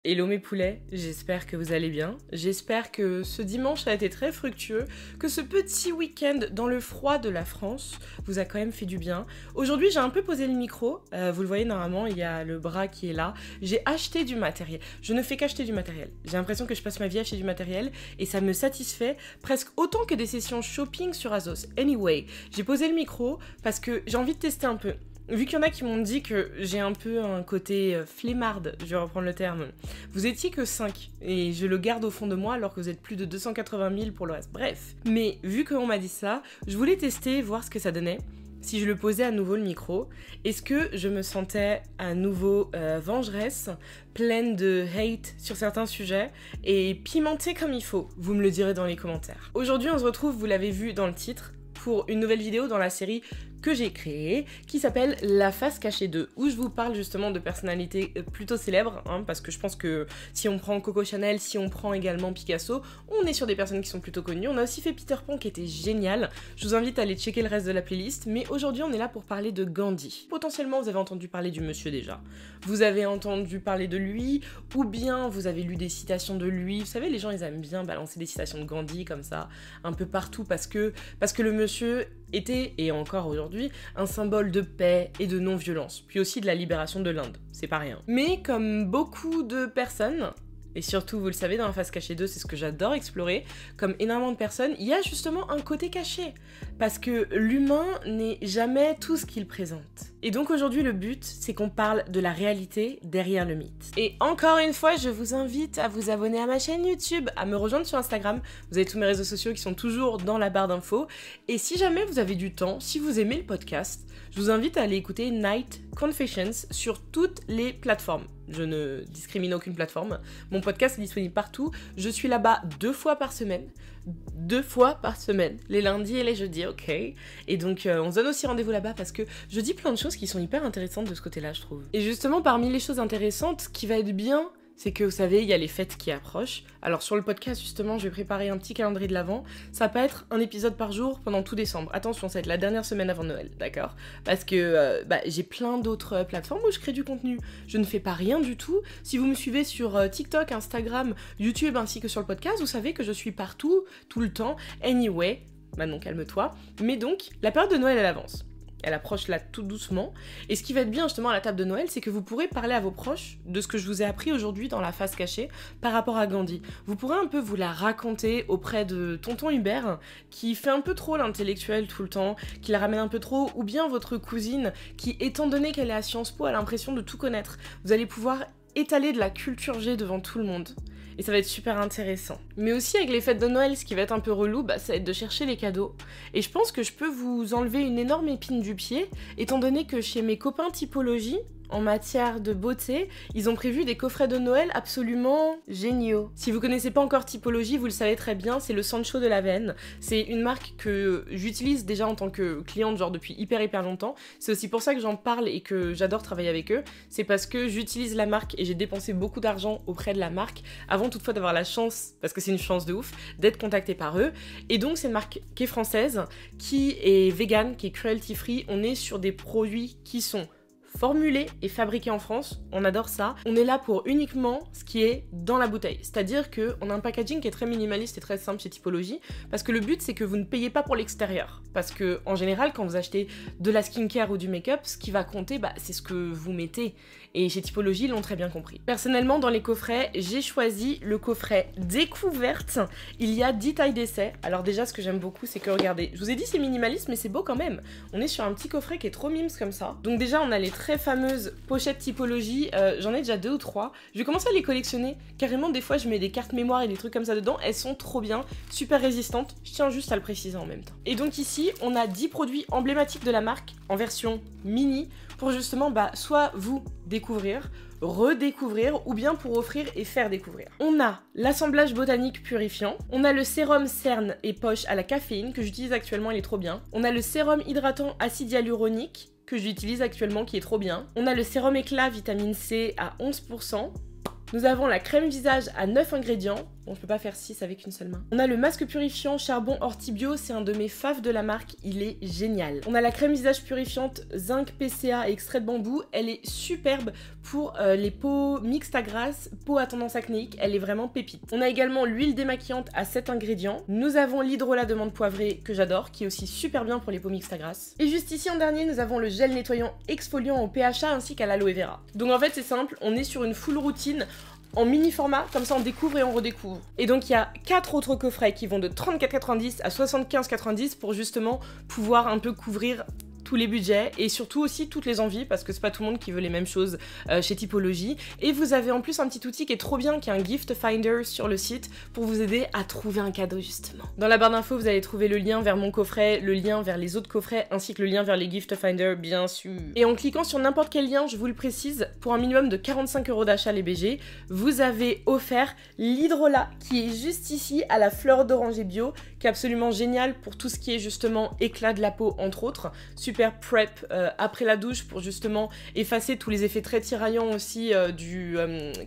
Hello mes poulets, j'espère que vous allez bien, j'espère que ce dimanche a été très fructueux, que ce petit week-end dans le froid de la France vous a quand même fait du bien. Aujourd'hui j'ai un peu posé le micro, vous le voyez normalement, il y a le bras qui est là, j'ai acheté du matériel, je ne fais qu'acheter du matériel, j'ai l'impression que je passe ma vie à acheter du matériel et ça me satisfait presque autant que des sessions shopping sur Azos. Anyway, j'ai posé le micro parce que j'ai envie de tester un peu. Vu qu'il y en a qui m'ont dit que j'ai un peu un côté flemmarde, je vais reprendre le terme, vous étiez que 5 et je le garde au fond de moi alors que vous êtes plus de 280 000 pour le reste. Bref, mais vu qu'on m'a dit ça, je voulais tester, voir ce que ça donnait. Si je le posais à nouveau le micro, est-ce que je me sentais à nouveau vengeresse, pleine de hate sur certains sujets et pimentée comme il faut? Vous me le direz dans les commentaires. Aujourd'hui on se retrouve, vous l'avez vu dans le titre, pour une nouvelle vidéo dans la série que j'ai créée, qui s'appelle La face cachée 2, où je vous parle justement de personnalités plutôt célèbres, parce que je pense que si on prend Coco Chanel, si on prend également Picasso, on est sur des personnes qui sont plutôt connues. On a aussi fait Peter Pan qui était génial, je vous invite à aller checker le reste de la playlist, mais aujourd'hui on est là pour parler de Gandhi. Potentiellement vous avez entendu parler du monsieur déjà, vous avez entendu parler de lui, ou bien vous avez lu des citations de lui. Vous savez, les gens ils aiment bien balancer des citations de Gandhi comme ça, un peu partout, parce que le monsieur était, et encore aujourd'hui, un symbole de paix et de non-violence, puis aussi de la libération de l'Inde, c'est pas rien. Mais comme beaucoup de personnes, et surtout, vous le savez, dans la face cachée 2, c'est ce que j'adore explorer, comme énormément de personnes, il y a justement un côté caché, parce que l'humain n'est jamais tout ce qu'il présente. Et donc aujourd'hui, le but, c'est qu'on parle de la réalité derrière le mythe. Et encore une fois, je vous invite à vous abonner à ma chaîne YouTube, à me rejoindre sur Instagram, vous avez tous mes réseaux sociaux qui sont toujours dans la barre d'infos, et si jamais vous avez du temps, si vous aimez le podcast, je vous invite à aller écouter Night Confessions sur toutes les plateformes. Je ne discrimine aucune plateforme. Mon podcast est disponible partout. Je suis là-bas 2 fois par semaine. 2 fois par semaine. Les lundis et les jeudis, ok. Et donc, on se donne aussi rendez-vous là-bas parce que je dis plein de choses qui sont hyper intéressantes de ce côté-là, je trouve. Et justement, parmi les choses intéressantes, qui va être bien, c'est que vous savez, il y a les fêtes qui approchent. Alors sur le podcast, justement, je vais préparer un petit calendrier de l'Avent. Ça peut être un épisode par jour pendant tout décembre. Attention, ça va être la dernière semaine avant Noël, d'accord? Parce que j'ai plein d'autres plateformes où je crée du contenu. Je ne fais pas rien du tout. Si vous me suivez sur TikTok, Instagram, YouTube ainsi que sur le podcast, vous savez que je suis partout, tout le temps. Anyway, maintenant calme-toi. Mais donc, la période de Noël, elle avance. Elle approche là tout doucement. Et ce qui va être bien justement à la table de Noël, c'est que vous pourrez parler à vos proches de ce que je vous ai appris aujourd'hui dans la face cachée par rapport à Gandhi. Vous pourrez un peu vous la raconter auprès de tonton Hubert, qui fait un peu trop l'intellectuel tout le temps, qui la ramène un peu trop, ou bien votre cousine, qui étant donné qu'elle est à Sciences Po, a l'impression de tout connaître. Vous allez pouvoir étaler de la culture G devant tout le monde. Et ça va être super intéressant. Mais aussi avec les fêtes de Noël, ce qui va être un peu relou, ça va être de chercher les cadeaux. Et je pense que je peux vous enlever une énorme épine du pied, étant donné que chez mes copains Typologie, en matière de beauté, ils ont prévu des coffrets de Noël absolument géniaux. Si vous connaissez pas encore Typologie, vous le savez très bien, c'est le Sancho de la veine. C'est une marque que j'utilise déjà en tant que cliente, genre depuis hyper longtemps. C'est aussi pour ça que j'en parle et que j'adore travailler avec eux. C'est parce que j'utilise la marque et j'ai dépensé beaucoup d'argent auprès de la marque avant toutefois d'avoir la chance, parce que c'est une chance de ouf, d'être contactée par eux. Et donc c'est une marque qui est française, qui est vegan, qui est cruelty free. On est sur des produits qui sont formulé et fabriqué en France, on adore ça. On est là pour uniquement ce qui est dans la bouteille. C'est-à-dire qu'on a un packaging qui est très minimaliste et très simple chez Typologie, parce que le but c'est que vous ne payez pas pour l'extérieur. Parce que en général, quand vous achetez de la skincare ou du make-up, ce qui va compter, c'est ce que vous mettez. Et chez Typologie, ils l'ont très bien compris. Personnellement, dans les coffrets, j'ai choisi le coffret découverte. Il y a 10 tailles d'essai. Alors déjà, ce que j'aime beaucoup, c'est que, regardez, je vous ai dit c'est minimaliste, mais c'est beau quand même. On est sur un petit coffret qui est trop mimes comme ça. Donc déjà, on a les très fameuses pochettes Typologie. J'en ai déjà 2 ou 3. Je vais commencer à les collectionner. Carrément, des fois, je mets des cartes mémoire et des trucs comme ça dedans. Elles sont trop bien, super résistantes. Je tiens juste à le préciser en même temps. Et donc ici, on a 10 produits emblématiques de la marque en version mini pour justement, soit vous découvrir, redécouvrir ou bien pour offrir et faire découvrir. On a l'assemblage botanique purifiant, on a le sérum cerne et poche à la caféine que j'utilise actuellement, il est trop bien. On a le sérum hydratant acide hyaluronique que j'utilise actuellement qui est trop bien. On a le sérum éclat vitamine C à 11%. Nous avons la crème visage à 9 ingrédients, Bon, je peux pas faire 6 avec une seule main. On a le masque purifiant charbon ortie bio, c'est un de mes faves de la marque, il est génial. On a la crème visage purifiante zinc PCA et extrait de bambou, elle est superbe pour les peaux mixtes à grasse, peau à tendance acnéique, elle est vraiment pépite. On a également l'huile démaquillante à 7 ingrédients. Nous avons l'hydrolat de menthe poivrée que j'adore, qui est aussi super bien pour les peaux mixtes à grasse. Et juste ici en dernier, nous avons le gel nettoyant exfoliant au PHA ainsi qu'à l'aloe vera. Donc en fait c'est simple, on est sur une full routine en mini format, comme ça on découvre et on redécouvre. Et donc il y a 4 autres coffrets qui vont de 34,90 à 75,90 pour justement pouvoir un peu couvrir tous les budgets et surtout aussi toutes les envies parce que c'est pas tout le monde qui veut les mêmes choses chez Typologie. Et vous avez en plus un petit outil qui est trop bien, qui est un gift finder sur le site pour vous aider à trouver un cadeau justement. Dans la barre d'infos vous allez trouver le lien vers mon coffret, le lien vers les autres coffrets ainsi que le lien vers les gift finder bien sûr. Et en cliquant sur n'importe quel lien, je vous le précise, pour un minimum de 45 € d'achat les BG, vous avez offert l'hydrolat qui est juste ici à la fleur d'oranger bio, qui est absolument génial pour tout ce qui est justement éclat de la peau entre autres. Super prep après la douche pour justement effacer tous les effets très tiraillants aussi du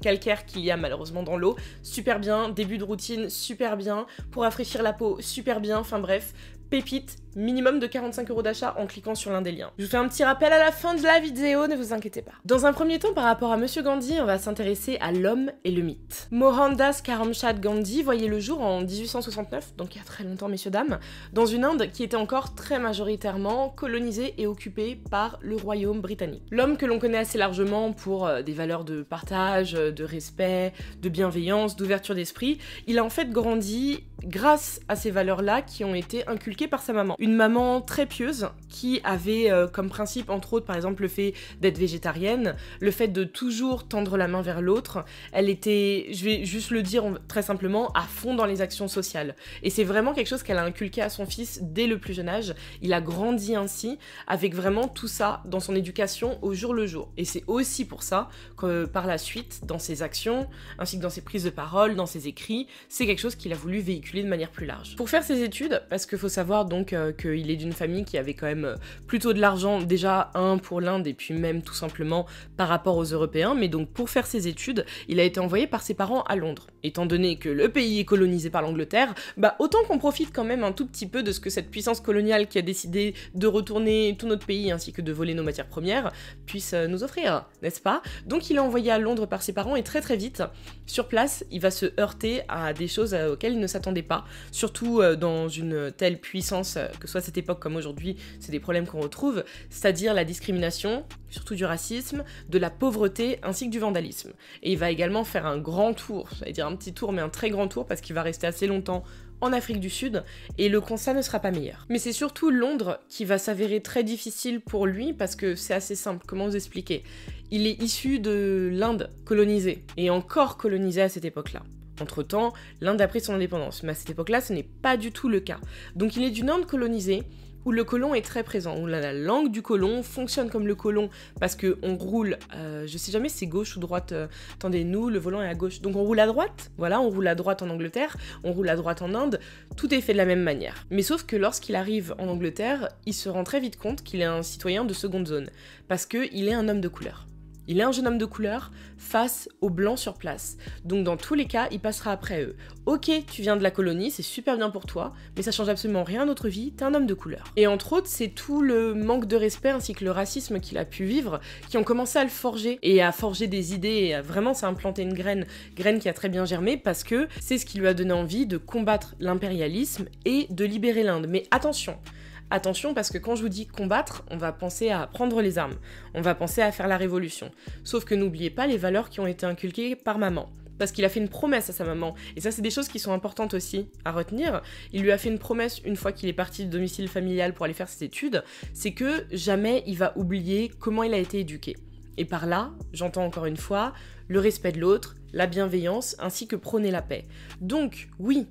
calcaire qu'il y a malheureusement dans l'eau. Super bien, début de routine, super bien, pour rafraîchir la peau, super bien, enfin bref, pépite, minimum de 45 € d'achat en cliquant sur l'un des liens. Je vous fais un petit rappel à la fin de la vidéo, ne vous inquiétez pas. Dans un premier temps, par rapport à Monsieur Gandhi, on va s'intéresser à l'homme et le mythe. Mohandas Karamchand Gandhi voyait le jour en 1869, donc il y a très longtemps messieurs dames, dans une Inde qui était encore très majoritairement colonisée et occupée par le royaume britannique. L'homme que l'on connaît assez largement pour des valeurs de partage, de respect, de bienveillance, d'ouverture d'esprit, il a en fait grandi grâce à ces valeurs-là qui ont été inculquées par sa maman. Une maman très pieuse qui avait comme principe entre autres par exemple le fait d'être végétarienne, le fait de toujours tendre la main vers l'autre. Elle était, je vais juste le dire très simplement, à fond dans les actions sociales. Et c'est vraiment quelque chose qu'elle a inculqué à son fils dès le plus jeune âge. Il a grandi ainsi avec vraiment tout ça dans son éducation au jour le jour. Et c'est aussi pour ça que par la suite, dans ses actions, ainsi que dans ses prises de parole, dans ses écrits, c'est quelque chose qu'il a voulu véhiculer de manière plus large. Pour faire ses études, parce qu'il faut savoir donc qu'il est d'une famille qui avait quand même plutôt de l'argent, déjà pour l'Inde et puis même tout simplement par rapport aux Européens, mais donc pour faire ses études, il a été envoyé par ses parents à Londres. Étant donné que le pays est colonisé par l'Angleterre, bah autant qu'on profite quand même un tout petit peu de ce que cette puissance coloniale qui a décidé de retourner tout notre pays ainsi que de voler nos matières premières puisse nous offrir, n'est-ce pas? Donc il est envoyé à Londres par ses parents et très très vite, sur place, il va se heurter à des choses auxquelles il ne s'attendait pas, surtout dans une telle puissance que soit à cette époque comme aujourd'hui, c'est des problèmes qu'on retrouve, c'est-à-dire la discrimination, surtout du racisme, de la pauvreté ainsi que du vandalisme. Et il va également faire un grand tour, j'allais dire un petit tour mais un très grand tour parce qu'il va rester assez longtemps en Afrique du Sud et le constat ne sera pas meilleur. Mais c'est surtout Londres qui va s'avérer très difficile pour lui parce que c'est assez simple, comment vous expliquer? Il est issu de l'Inde colonisée et encore colonisée à cette époque-là. Entre-temps, l'Inde a pris son indépendance, mais à cette époque-là, ce n'est pas du tout le cas. Donc il est d'une Inde colonisée, où le colon est très présent, où la langue du colon fonctionne comme le colon, parce qu'on roule, je sais jamais si c'est gauche ou droite, attendez, nous, le volant est à gauche, donc on roule à droite, voilà, on roule à droite en Angleterre, on roule à droite en Inde, tout est fait de la même manière. Mais sauf que lorsqu'il arrive en Angleterre, il se rend très vite compte qu'il est un citoyen de seconde zone, parce qu'il est un homme de couleur. Il est un jeune homme de couleur face aux blancs sur place. Donc dans tous les cas, il passera après eux. Ok, tu viens de la colonie, c'est super bien pour toi, mais ça change absolument rien à notre vie, t'es un homme de couleur. Et entre autres, c'est tout le manque de respect ainsi que le racisme qu'il a pu vivre qui ont commencé à le forger et à forger des idées et à vraiment ça a implanté une graine qui a très bien germé parce que c'est ce qui lui a donné envie de combattre l'impérialisme et de libérer l'Inde. Mais attention, parce que quand je vous dis combattre, on va penser à prendre les armes, on va penser à faire la révolution. Sauf que n'oubliez pas les valeurs qui ont été inculquées par maman. Parce qu'il a fait une promesse à sa maman, et ça c'est des choses qui sont importantes aussi à retenir. Il lui a fait une promesse une fois qu'il est parti du domicile familial pour aller faire ses études, c'est que jamais il va oublier comment il a été éduqué. Et par là, j'entends encore une fois, le respect de l'autre, la bienveillance, ainsi que prôner la paix. Donc oui,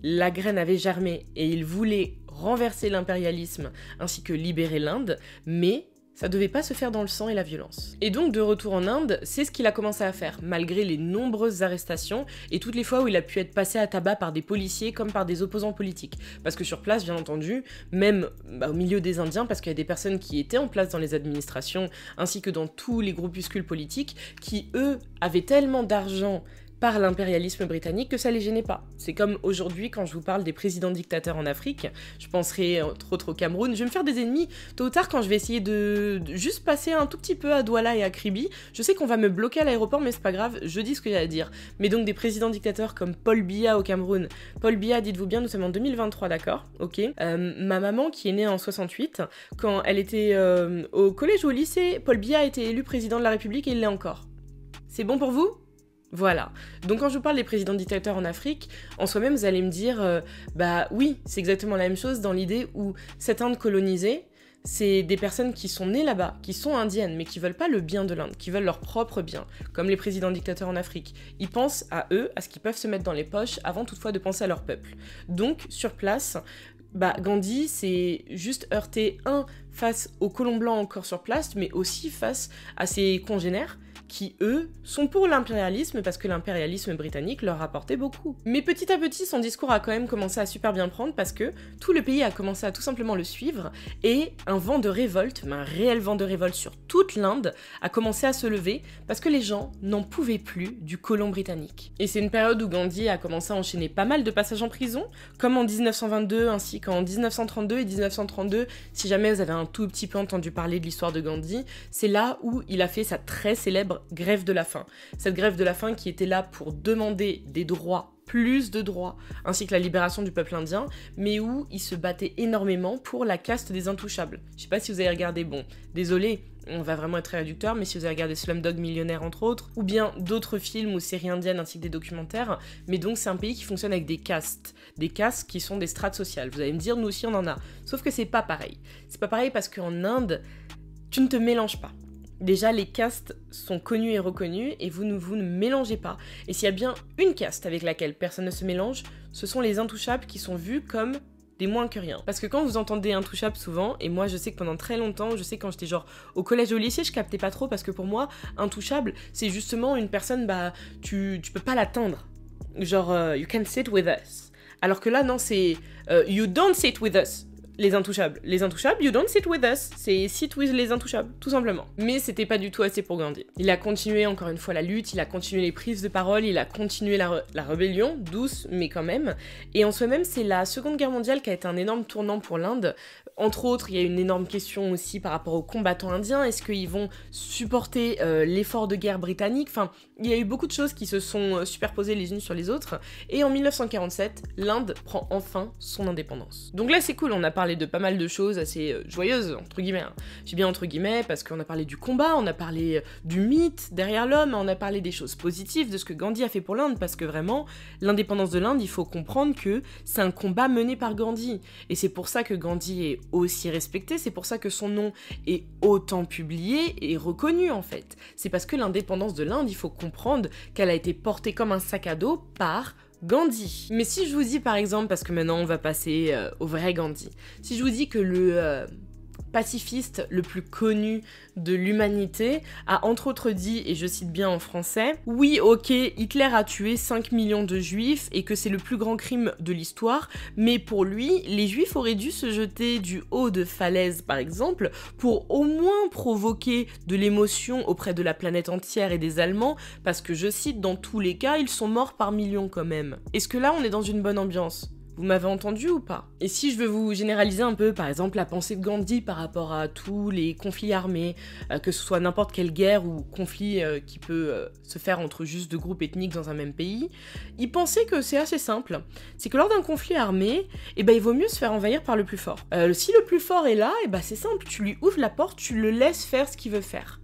la graine avait germé et il voulait renverser l'impérialisme ainsi que libérer l'Inde, mais ça devait pas se faire dans le sang et la violence. Et donc de retour en Inde, c'est ce qu'il a commencé à faire, malgré les nombreuses arrestations et toutes les fois où il a pu être passé à tabac par des policiers comme par des opposants politiques. Parce que sur place, bien entendu, même au milieu des Indiens, parce qu'il y a des personnes qui étaient en place dans les administrations, ainsi que dans tous les groupuscules politiques, qui eux avaient tellement d'argent par l'impérialisme britannique que ça les gênait pas. C'est comme aujourd'hui quand je vous parle des présidents dictateurs en Afrique, je penserai entre autres au Cameroun, je vais me faire des ennemis tôt ou tard quand je vais essayer de juste passer un tout petit peu à Douala et à Kribi. Je sais qu'on va me bloquer à l'aéroport mais c'est pas grave, je dis ce que j'ai à dire. Mais donc des présidents dictateurs comme Paul Biya au Cameroun. Paul Biya, dites-vous bien, nous sommes en 2023, d'accord? Ok. Ma maman qui est née en 68, quand elle était au collège ou au lycée, Paul Biya a été élu président de la République et il l'est encore. C'est bon pour vous? Voilà. Donc quand je vous parle des présidents dictateurs en Afrique, en soi-même vous allez me dire, bah oui, c'est exactement la même chose dans l'idée où cette Inde colonisée, c'est des personnes qui sont nées là-bas, qui sont indiennes, mais qui veulent pas le bien de l'Inde, qui veulent leur propre bien, comme les présidents dictateurs en Afrique. Ils pensent à eux, à ce qu'ils peuvent se mettre dans les poches, avant toutefois de penser à leur peuple. Donc, sur place, Gandhi s'est juste heurté, face aux colons blancs encore sur place, mais aussi face à ses congénères, qui, eux, sont pour l'impérialisme parce que l'impérialisme britannique leur rapportait beaucoup. Mais petit à petit, son discours a quand même commencé à super bien prendre parce que tout le pays a commencé à tout simplement le suivre et un vent de révolte, mais un réel vent de révolte sur toute l'Inde, a commencé à se lever parce que les gens n'en pouvaient plus du colon britannique. Et c'est une période où Gandhi a commencé à enchaîner pas mal de passages en prison, comme en 1922 ainsi qu'en 1932 et 1932, si jamais vous avez un tout petit peu entendu parler de l'histoire de Gandhi, c'est là où il a fait sa très célèbre grève de la faim. Cette grève de la faim qui était là pour demander des droits, plus de droits, ainsi que la libération du peuple indien, mais où il se battait énormément pour la caste des intouchables. Je sais pas si vous avez regardé, bon, désolé, on va vraiment être très réducteur, mais si vous avez regardé Slumdog Millionnaire entre autres, ou bien d'autres films ou séries indiennes ainsi que des documentaires, mais donc c'est un pays qui fonctionne avec des castes qui sont des strates sociales. Vous allez me dire, nous aussi on en a, sauf que c'est pas pareil. C'est pas pareil parce qu'en Inde, tu ne te mélanges pas. Déjà, les castes sont connues et reconnues et vous ne mélangez pas. Et s'il y a bien une caste avec laquelle personne ne se mélange, ce sont les intouchables qui sont vus comme des moins que rien. Parce que quand vous entendez intouchable souvent, et moi je sais que pendant très longtemps, je sais quand j'étais genre au collège ou au lycée, je captais pas trop parce que pour moi, intouchable, c'est justement une personne, tu peux pas l'atteindre. Genre, you can sit with us. Alors que là, non, c'est you don't sit with us. Les intouchables, you don't sit with us. C'est sit with les intouchables, tout simplement. Mais c'était pas du tout assez pour Gandhi. Il a continué encore une fois la lutte, il a continué les prises de parole, il a continué la rébellion, douce, mais quand même. Et en soi-même, c'est la Seconde Guerre mondiale qui a été un énorme tournant pour l'Inde. Entre autres, il y a une énorme question aussi par rapport aux combattants indiens. Est-ce qu'ils vont supporter l'effort de guerre britannique? Enfin, il y a eu beaucoup de choses qui se sont superposées les unes sur les autres. Et en 1947, l'Inde prend enfin son indépendance. Donc là, c'est cool, on a parlé de pas mal de choses assez joyeuses, entre guillemets. Hein. J'ai bien entre guillemets parce qu'on a parlé du combat, on a parlé du mythe derrière l'homme, on a parlé des choses positives, de ce que Gandhi a fait pour l'Inde, parce que vraiment, l'indépendance de l'Inde, il faut comprendre que c'est un combat mené par Gandhi. Et c'est pour ça que Gandhi est aussi respecté, c'est pour ça que son nom est autant publié et reconnu en fait. C'est parce que l'indépendance de l'Inde, il faut comprendre qu'elle a été portée comme un sac à dos par Gandhi. Mais si je vous dis par exemple, parce que maintenant on va passer au vrai Gandhi, si je vous dis que le pacifiste le plus connu de l'humanité a entre autres dit, et je cite bien en français, « Oui, ok, Hitler a tué 5 millions de juifs et que c'est le plus grand crime de l'histoire, mais pour lui, les juifs auraient dû se jeter du haut de falaise, par exemple, pour au moins provoquer de l'émotion auprès de la planète entière et des Allemands, parce que, je cite, dans tous les cas, ils sont morts par millions quand même. » Est-ce que là, on est dans une bonne ambiance ? Vous m'avez entendu ou pas? Et si je veux vous généraliser un peu, par exemple, la pensée de Gandhi par rapport à tous les conflits armés, que ce soit n'importe quelle guerre ou conflit qui peut se faire entre juste deux groupes ethniques dans un même pays, il pensait que c'est assez simple. C'est que lors d'un conflit armé, il vaut mieux se faire envahir par le plus fort. Si le plus fort est là, c'est simple, tu lui ouvres la porte, tu le laisses faire ce qu'il veut faire.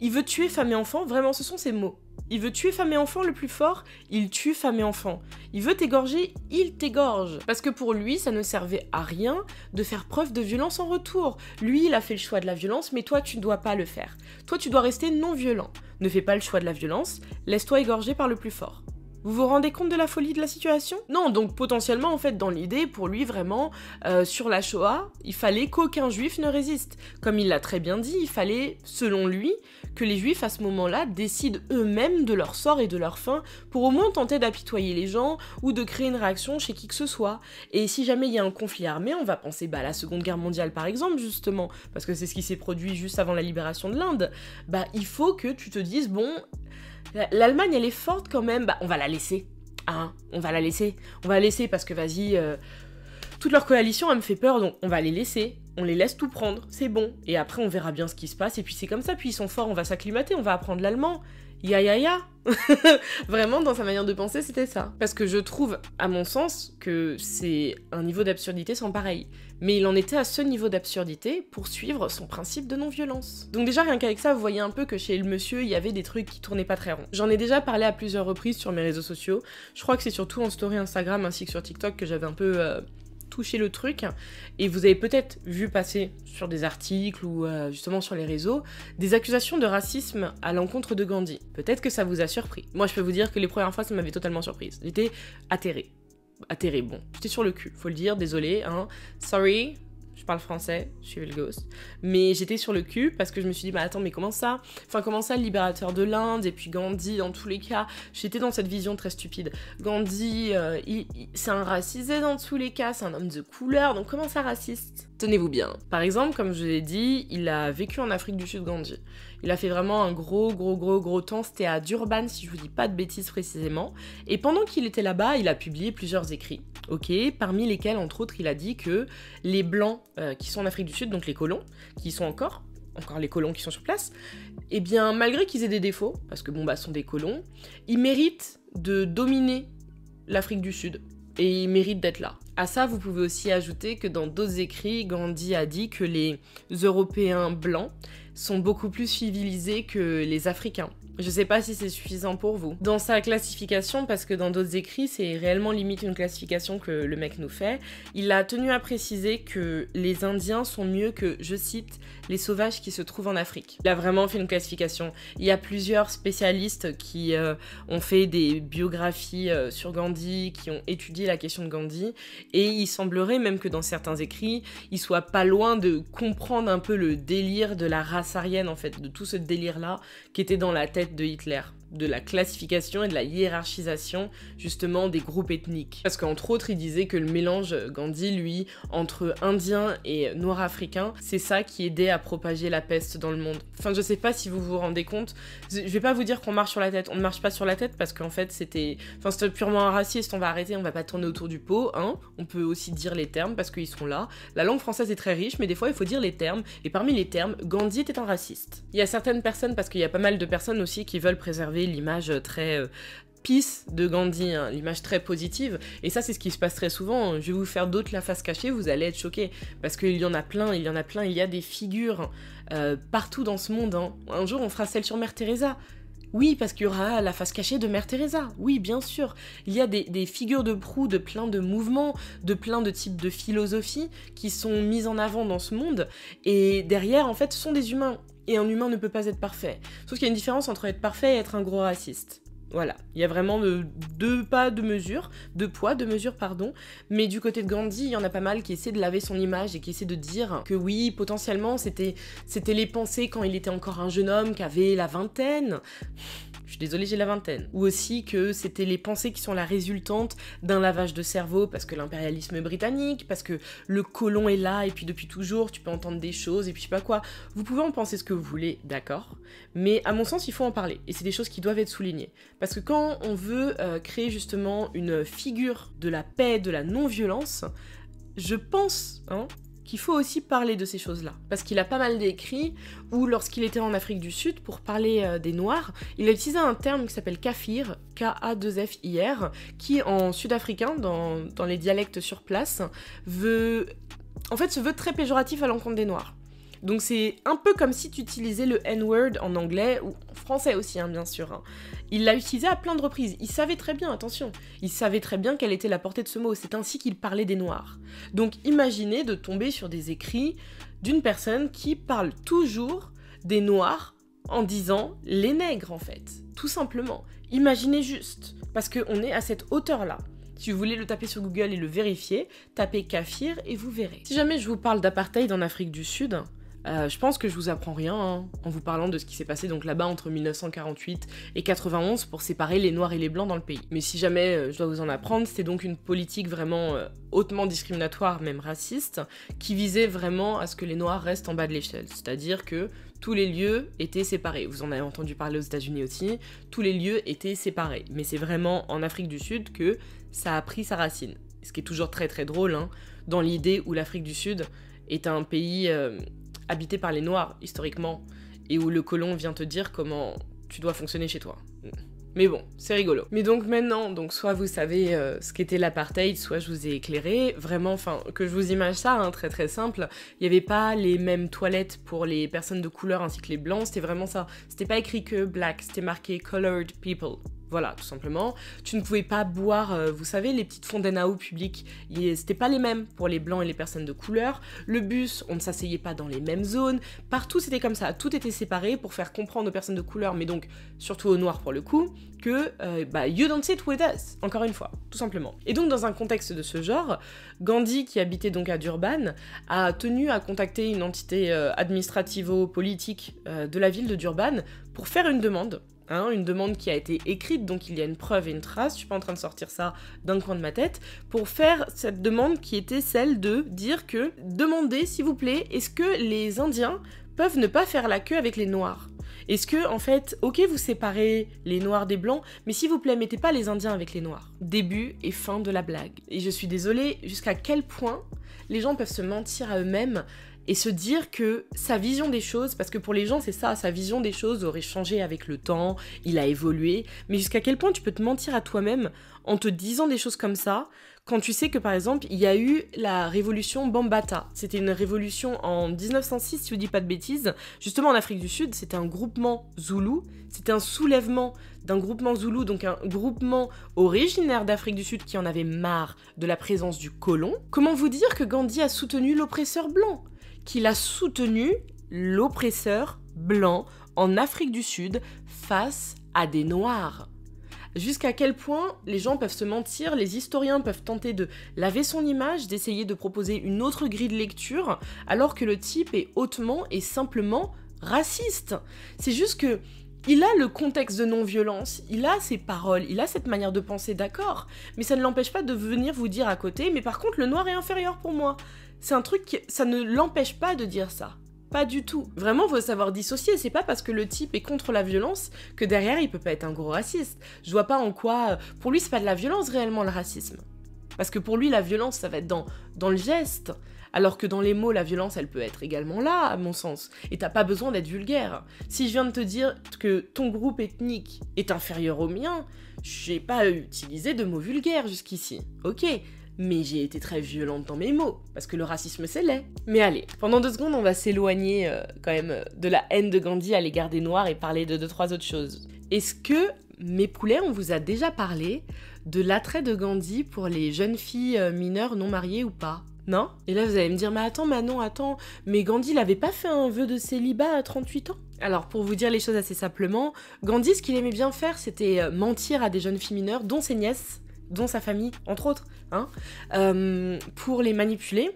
Il veut tuer femme et enfant, vraiment ce sont ses mots. Il veut tuer femme et enfant, le plus fort, il tue femme et enfant. Il veut t'égorger, il t'égorge. Parce que pour lui, ça ne servait à rien de faire preuve de violence en retour. Lui, il a fait le choix de la violence, mais toi, tu ne dois pas le faire. Toi, tu dois rester non violent. Ne fais pas le choix de la violence, laisse-toi égorger par le plus fort. Vous vous rendez compte de la folie de la situation? Non, donc potentiellement, en fait, dans l'idée, pour lui, vraiment, sur la Shoah, il fallait qu'aucun juif ne résiste. Comme il l'a très bien dit, il fallait, selon lui, que les juifs, à ce moment-là, décident eux-mêmes de leur sort et de leur fin, pour au moins tenter d'apitoyer les gens, ou de créer une réaction chez qui que ce soit. Et si jamais il y a un conflit armé, on va penser à la Seconde Guerre mondiale, par exemple, justement, parce que c'est ce qui s'est produit juste avant la libération de l'Inde, il faut que tu te dises, bon... L'Allemagne, elle est forte quand même. Bah, on va la laisser. Hein, on va la laisser. On va la laisser parce que, vas-y, toute leur coalition, elle me fait peur, donc on va les laisser. On les laisse tout prendre, c'est bon. Et après, on verra bien ce qui se passe. Et puis, c'est comme ça. Puis, ils sont forts, on va s'acclimater, on va apprendre l'allemand. Ya ya ya. Vraiment, dans sa manière de penser, c'était ça. Parce que je trouve, à mon sens, que c'est un niveau d'absurdité sans pareil. Mais il en était à ce niveau d'absurdité pour suivre son principe de non-violence. Donc déjà, rien qu'avec ça, vous voyez un peu que chez le monsieur, il y avait des trucs qui tournaient pas très rond. J'en ai déjà parlé à plusieurs reprises sur mes réseaux sociaux. Je crois que c'est surtout en story Instagram ainsi que sur TikTok que j'avais un peu... toucher le truc, et vous avez peut-être vu passer sur des articles ou justement sur les réseaux des accusations de racisme à l'encontre de Gandhi. Peut-être que ça vous a surpris. Moi, je peux vous dire que les premières fois, ça m'avait totalement surprise. J'étais atterrée. Atterrée, bon. J'étais sur le cul, faut le dire, désolé, hein. Sorry, je parle français, je suis le ghost. Mais j'étais sur le cul parce que je me suis dit, bah attends, mais comment ça? Enfin, comment ça, le libérateur de l'Inde, et puis Gandhi, dans tous les cas, j'étais dans cette vision très stupide. Gandhi, c'est un racisé dans tous les cas, c'est un homme de couleur, donc comment ça raciste? Tenez-vous bien. Par exemple, comme je l'ai dit, il a vécu en Afrique du Sud, Gandhi. Il a fait vraiment un gros temps, c'était à Durban, si je vous dis pas de bêtises précisément. Et pendant qu'il était là-bas, il a publié plusieurs écrits. Ok, parmi lesquels, entre autres, il a dit que les Blancs qui sont en Afrique du Sud, donc les colons, qui sont encore les colons qui sont sur place, eh bien, malgré qu'ils aient des défauts, parce que bon, bah, ce sont des colons, ils méritent de dominer l'Afrique du Sud. Et ils méritent d'être là. À ça, vous pouvez aussi ajouter que dans d'autres écrits, Gandhi a dit que les Européens blancs sont beaucoup plus civilisés que les Africains. Je sais pas si c'est suffisant pour vous. Dans sa classification, parce que dans d'autres écrits, c'est réellement limite une classification que le mec nous fait, il a tenu à préciser que les Indiens sont mieux que, je cite, les sauvages qui se trouvent en Afrique. Il a vraiment fait une classification. Il y a plusieurs spécialistes qui ont fait des biographies sur Gandhi, qui ont étudié la question de Gandhi, et il semblerait même que dans certains écrits, il soit pas loin de comprendre un peu le délire de la race aryenne, en fait, de tout ce délire-là qui était dans la tête de Hitler, de la classification et de la hiérarchisation justement des groupes ethniques. Parce qu'entre autres, il disait que le mélange Gandhi, lui, entre Indiens et Noirs africains, c'est ça qui aidait à propager la peste dans le monde. Enfin, je sais pas si vous vous rendez compte, je vais pas vous dire qu'on marche sur la tête, on ne marche pas sur la tête parce qu'en fait c'était purement un raciste, on va arrêter, on va pas tourner autour du pot, hein. On peut aussi dire les termes parce qu'ils sont là. La langue française est très riche, mais des fois il faut dire les termes, et parmi les termes, Gandhi était un raciste. Il y a certaines personnes, parce qu'il y a pas mal de personnes aussi qui veulent préserver l'image très peace de Gandhi, hein, l'image très positive, et ça c'est ce qui se passe très souvent. Je vais vous faire d'autres la face cachée, vous allez être choqués, parce qu'il y en a plein, il y a des figures partout dans ce monde, hein. Un jour on fera celle sur Mère Teresa. Oui, parce qu'il y aura la face cachée de Mère Teresa. Oui, bien sûr. Il y a des figures de proue de plein de mouvements, de plein de types de philosophies qui sont mises en avant dans ce monde. Et derrière, en fait, ce sont des humains. Et un humain ne peut pas être parfait. Sauf qu'il y a une différence entre être parfait et être un gros raciste. Voilà, il y a vraiment deux poids, deux mesures, pardon. Mais du côté de Gandhi, il y en a pas mal qui essaient de laver son image et qui essaient de dire que oui, potentiellement, c'était les pensées quand il était encore un jeune homme qui avait la vingtaine. Je suis désolée, j'ai la vingtaine. Ou aussi que c'était les pensées qui sont la résultante d'un lavage de cerveau parce que l'impérialisme britannique, parce que le colon est là et puis depuis toujours tu peux entendre des choses et puis je sais pas quoi. Vous pouvez en penser ce que vous voulez, d'accord, mais à mon sens il faut en parler et c'est des choses qui doivent être soulignées. Parce que quand on veut créer justement une figure de la paix, de la non-violence, je pense, qu'il faut aussi parler de ces choses-là. Parce qu'il a pas mal d'écrits où, lorsqu'il était en Afrique du Sud, pour parler des Noirs, il a utilisé un terme qui s'appelle kafir, K-A-2-F-I-R, qui, en sud-africain, dans les dialectes sur place, se veut très péjoratif à l'encontre des Noirs. Donc c'est un peu comme si tu utilisais le N-word en anglais, ou en français aussi, bien sûr. Il l'a utilisé à plein de reprises. Il savait très bien, attention, il savait très bien quelle était la portée de ce mot. C'est ainsi qu'il parlait des Noirs. Donc imaginez de tomber sur des écrits d'une personne qui parle toujours des Noirs en disant les nègres, en fait. Tout simplement. Imaginez juste, parce qu'on est à cette hauteur-là. Si vous voulez le taper sur Google et le vérifier, tapez kafir et vous verrez. Si jamais je vous parle d'apartheid en Afrique du Sud, Je pense que je vous apprends rien hein, en vous parlant de ce qui s'est passé donc là-bas entre 1948 et 91 pour séparer les noirs et les blancs dans le pays. Mais si jamais je dois vous en apprendre, c'était donc une politique vraiment hautement discriminatoire, même raciste, qui visait vraiment à ce que les noirs restent en bas de l'échelle. C'est-à-dire que tous les lieux étaient séparés. Vous en avez entendu parler aux États-Unis aussi, tous les lieux étaient séparés. Mais c'est vraiment en Afrique du Sud que ça a pris sa racine. Ce qui est toujours très très drôle, hein, dans l'idée où l'Afrique du Sud est un pays habité par les Noirs, historiquement, et où le colon vient te dire comment tu dois fonctionner chez toi. Mais bon, c'est rigolo. Mais donc maintenant, donc soit vous savez ce qu'était l'apartheid, soit je vous ai éclairé. Vraiment, enfin, que je vous imagine ça, hein, très très simple. Il n'y avait pas les mêmes toilettes pour les personnes de couleur ainsi que les blancs, c'était vraiment ça. C'était pas écrit que black, c'était marqué colored people. Voilà, tout simplement. Tu ne pouvais pas boire, vous savez, les petites fontaines à eau publiques. C'était pas les mêmes pour les blancs et les personnes de couleur. Le bus, on ne s'asseyait pas dans les mêmes zones. Partout, c'était comme ça. Tout était séparé pour faire comprendre aux personnes de couleur, mais donc surtout aux noirs pour le coup, que you don't sit with us. Encore une fois, tout simplement. Et donc, dans un contexte de ce genre, Gandhi, qui habitait donc à Durban, a tenu à contacter une entité administrativo-politique de la ville de Durban pour faire une demande. Hein, une demande qui a été écrite, donc il y a une preuve et une trace, je suis pas en train de sortir ça d'un coin de ma tête, pour faire cette demande qui était celle de dire que, demandez s'il vous plaît, est-ce que les Indiens peuvent ne pas faire la queue avec les Noirs ? Est-ce que, en fait, ok, vous séparez les Noirs des Blancs, mais s'il vous plaît, mettez pas les Indiens avec les Noirs. Début et fin de la blague. Et je suis désolée, jusqu'à quel point les gens peuvent se mentir à eux-mêmes et se dire que sa vision des choses, parce que pour les gens c'est ça, sa vision des choses aurait changé avec le temps, il a évolué, mais jusqu'à quel point tu peux te mentir à toi-même en te disant des choses comme ça, quand tu sais que par exemple il y a eu la révolution Bambata, c'était une révolution en 1906 si je dis pas de bêtises, justement en Afrique du Sud, c'était un groupement zoulou, c'était un soulèvement d'un groupement zoulou, donc un groupement originaire d'Afrique du Sud qui en avait marre de la présence du colon. Comment vous dire que Gandhi a soutenu l'oppresseur blanc ? Qu'il a soutenu l'oppresseur blanc en Afrique du Sud face à des Noirs. Jusqu'à quel point les gens peuvent se mentir, les historiens peuvent tenter de laver son image, d'essayer de proposer une autre grille de lecture, alors que le type est hautement et simplement raciste. C'est juste que il a le contexte de non-violence, il a ses paroles, il a cette manière de penser, d'accord, mais ça ne l'empêche pas de venir vous dire à côté, mais par contre le noir est inférieur pour moi. C'est un truc, ça ne l'empêche pas de dire ça. Pas du tout. Vraiment, faut savoir dissocier. C'est pas parce que le type est contre la violence que derrière, il peut pas être un gros raciste. Je vois pas en quoi... Pour lui, c'est pas de la violence réellement, le racisme. Parce que pour lui, la violence, ça va être dans le geste. Alors que dans les mots, la violence, elle peut être également là, à mon sens. Et t'as pas besoin d'être vulgaire. Si je viens de te dire que ton groupe ethnique est inférieur au mien, j'ai pas utilisé de mots vulgaires jusqu'ici. Ok, mais j'ai été très violente dans mes mots, parce que le racisme c'est laid. Mais allez, pendant 2 secondes, on va s'éloigner quand même de la haine de Gandhi à l'égard des Noirs et parler de 2-3 autres choses. Est-ce que, mes poulets, on vous a déjà parlé de l'attrait de Gandhi pour les jeunes filles mineures non mariées ou pas ? Non ? Et là vous allez me dire, mais attends, mais Gandhi il avait pas fait un vœu de célibat à 38 ans ? Alors pour vous dire les choses assez simplement, Gandhi ce qu'il aimait bien faire c'était mentir à des jeunes filles mineures, dont ses nièces, dont sa famille, entre autres, hein, pour les manipuler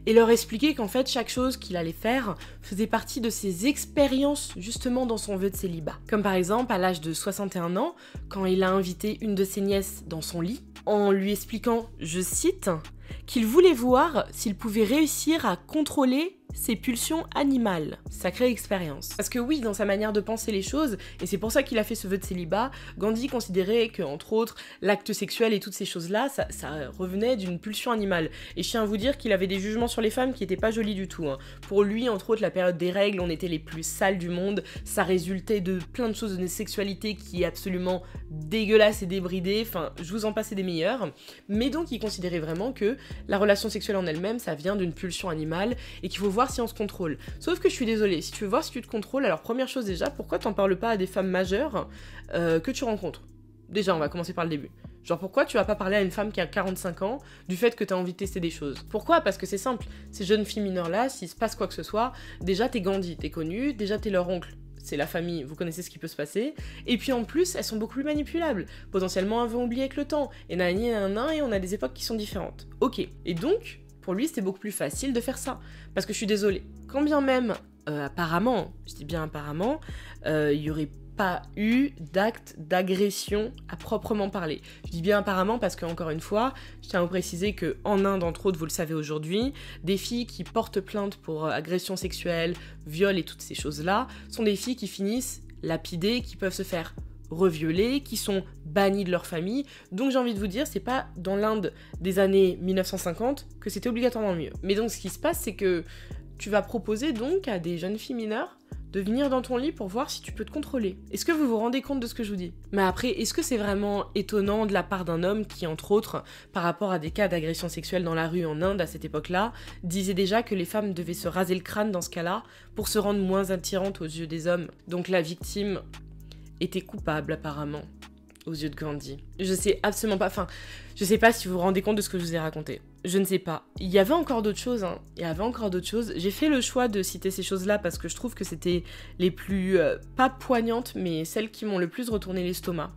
et leur expliquer qu'en fait chaque chose qu'il allait faire faisait partie de ses expériences justement dans son vœu de célibat. Comme par exemple à l'âge de 61 ans, quand il a invité une de ses nièces dans son lit, en lui expliquant, je cite, qu'il voulait voir s'il pouvait réussir à contrôler ses pulsions animales. Sacrée expérience. Parce que oui, dans sa manière de penser les choses, et c'est pour ça qu'il a fait ce vœu de célibat, Gandhi considérait que, entre autres, l'acte sexuel et toutes ces choses-là, ça revenait d'une pulsion animale. Et je tiens à vous dire qu'il avait des jugements sur les femmes qui étaient pas jolis du tout. Hein. Pour lui, entre autres, la période des règles, on était les plus sales du monde, ça résultait de plein de choses, de sexualité qui est absolument dégueulasse et débridée, enfin, je vous en passe des meilleurs. Mais donc, il considérait vraiment que la relation sexuelle en elle-même, ça vient d'une pulsion animale, et qu'il faut voir si on se contrôle. Sauf que je suis désolée, si tu veux voir si tu te contrôles, alors première chose déjà, pourquoi t'en parles pas à des femmes majeures que tu rencontres ? Déjà, on va commencer par le début. Genre pourquoi tu vas pas parler à une femme qui a 45 ans du fait que t'as envie de tester des choses ? Pourquoi ? Parce que c'est simple, ces jeunes filles mineures là, s'il se passe quoi que ce soit, déjà t'es Gandhi, t'es connu, déjà t'es leur oncle. C'est la famille, vous connaissez ce qui peut se passer. Et puis en plus, elles sont beaucoup plus manipulables. Potentiellement, elles vont oublier avec le temps. Et nanani, nanana, et on a des époques qui sont différentes. Ok. Et donc, pour lui c'était beaucoup plus facile de faire ça. Parce que je suis désolée, quand bien même, apparemment, je dis bien apparemment, il y aurait pas eu d'acte d'agression à proprement parler. Je dis bien apparemment parce que, encore une fois, je tiens à vous préciser qu'en Inde, entre autres, vous le savez aujourd'hui, des filles qui portent plainte pour agression sexuelle, viol et toutes ces choses-là, sont des filles qui finissent lapidées, qui peuvent se faire revioler, qui sont bannies de leur famille. Donc j'ai envie de vous dire, c'est pas dans l'Inde des années 1950 que c'était obligatoirement mieux. Mais donc ce qui se passe, c'est que tu vas proposer donc à des jeunes filles mineures de venir dans ton lit pour voir si tu peux te contrôler. Est-ce que vous vous rendez compte de ce que je vous dis? Mais après, est-ce que c'est vraiment étonnant de la part d'un homme qui, entre autres, par rapport à des cas d'agression sexuelle dans la rue en Inde à cette époque-là, disait déjà que les femmes devaient se raser le crâne dans ce cas-là pour se rendre moins attirantes aux yeux des hommes? Donc la victime était coupable apparemment aux yeux de Gandhi. Je sais absolument pas, je sais pas si vous vous rendez compte de ce que je vous ai raconté. Je ne sais pas. Il y avait encore d'autres choses, hein. Il y avait encore d'autres choses. J'ai fait le choix de citer ces choses-là parce que je trouve que c'était les plus, pas poignantes, mais celles qui m'ont le plus retourné l'estomac.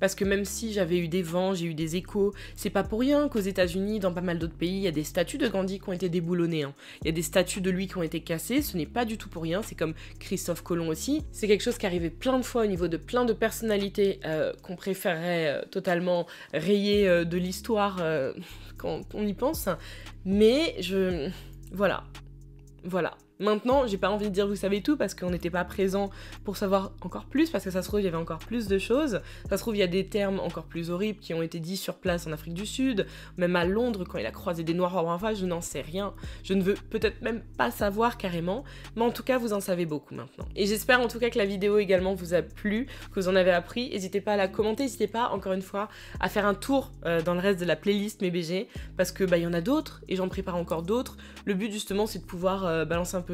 Parce que même si j'avais eu des vents, j'ai eu des échos, c'est pas pour rien qu'aux États-Unis, dans pas mal d'autres pays, il y a des statues de Gandhi qui ont été déboulonnées. Hein. Il y a des statues de lui qui ont été cassées, ce n'est pas du tout pour rien, c'est comme Christophe Colomb aussi. C'est quelque chose qui arrivait plein de fois au niveau de plein de personnalités qu'on préférerait totalement rayer de l'histoire quand on y pense. Mais Voilà. Maintenant, j'ai pas envie de dire vous savez tout parce qu'on n'était pas présent pour savoir encore plus, parce que ça se trouve il y avait encore plus de choses, ça se trouve il y a des termes encore plus horribles qui ont été dits sur place en Afrique du Sud, même à Londres quand il a croisé des Noirs en face, je n'en sais rien, je ne veux peut-être même pas savoir carrément, mais en tout cas vous en savez beaucoup maintenant. Et j'espère en tout cas que la vidéo également vous a plu, que vous en avez appris, n'hésitez pas à la commenter, n'hésitez pas encore une fois à faire un tour dans le reste de la playlist mes BG, parce que il y en a d'autres et j'en prépare encore d'autres, le but justement c'est de pouvoir balancer un peu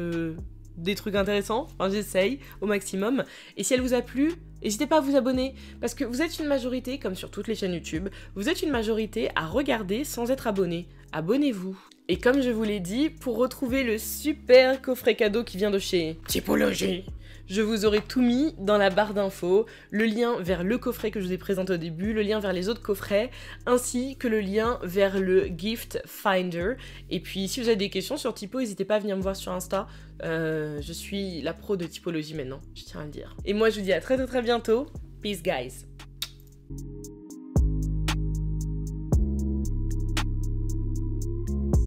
des trucs intéressants, j'essaye au maximum, et si elle vous a plu, n'hésitez pas à vous abonner, parce que vous êtes une majorité, comme sur toutes les chaînes YouTube, vous êtes une majorité à regarder sans être abonné. Abonnez-vous. Et comme je vous l'ai dit, pour retrouver le super coffret cadeau qui vient de chez Typologie, je vous aurai tout mis dans la barre d'infos, le lien vers le coffret que je vous ai présenté au début, le lien vers les autres coffrets, ainsi que le lien vers le Gift Finder. Et puis si vous avez des questions sur Typo, n'hésitez pas à venir me voir sur Insta, je suis la pro de typologie maintenant, je tiens à le dire. Et moi je vous dis à très bientôt, peace guys.